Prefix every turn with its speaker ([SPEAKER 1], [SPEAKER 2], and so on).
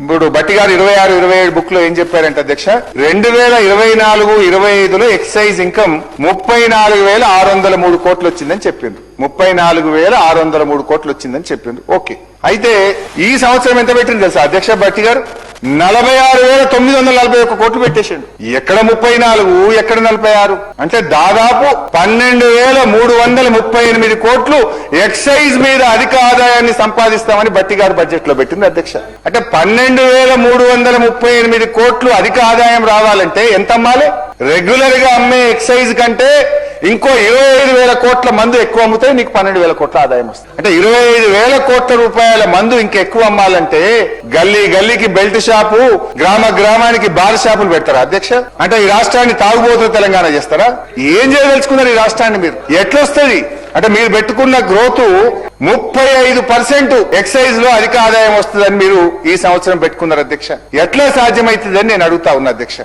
[SPEAKER 1] ఇప్పుడు బట్టి గారు 26-27 బుక్ లో ఏం చెప్పారంటే అధ్యక్ష 2024-25లో ఎక్సైజ్ ఇన్కమ్ 34,603 కోట్లు వచ్చిందని చెప్పింది. 34,603 కోట్లు వచ్చిందని చెప్పింది. ఓకే, అయితే ఈ సంవత్సరం ఎంత పెట్టింది తెలుసా అధ్యక్ష బట్టి గారు? 46,941 కోట్లు పెట్టేసిండు. ఎక్కడ 34, ఎక్కడ 46? అంటే దాదాపు 12,338 కోట్లు ఎక్సైజ్ మీద అధిక ఆదాయాన్ని సంపాదిస్తామని బట్టి గారు బడ్జెట్ లో పెట్టింది అధ్యక్ష. అంటే 12,338 కోట్లు అధిక ఆదాయం రావాలంటే ఎంత అమ్మాలి? రెగ్యులర్ గా అమ్మే ఎక్సైజ్ కంటే ఇంకో 25,000 కోట్ల మందు ఎక్కువ అమ్మితే నీకు 12,000 కోట్ల ఆదాయం వస్తుంది. అంటే 25,000 కోట్ల రూపాయల మందు ఇంకెక్కువ అమ్మాలంటే గల్లీ గల్లీకి బెల్ట్ షాపు, గ్రామ గ్రామానికి బార్ షాపులు పెడతారా అధ్యక్ష? అంటే ఈ రాష్ట్రాన్ని తాగుబోతున్న తెలంగాణ చేస్తారా? ఏం చేయదలుచుకున్నారు ఈ రాష్ట్రాన్ని మీరు? ఎట్లొస్తుంది అంటే మీరు పెట్టుకున్న గ్రోత్ 35% ఎక్సైజ్ లో అధిక ఆదాయం వస్తుందని మీరు ఈ సంవత్సరం పెట్టుకున్నారు అధ్యక్ష. ఎట్లా సాధ్యమవుతుందని నేను అడుగుతా ఉన్నా అధ్యక్ష.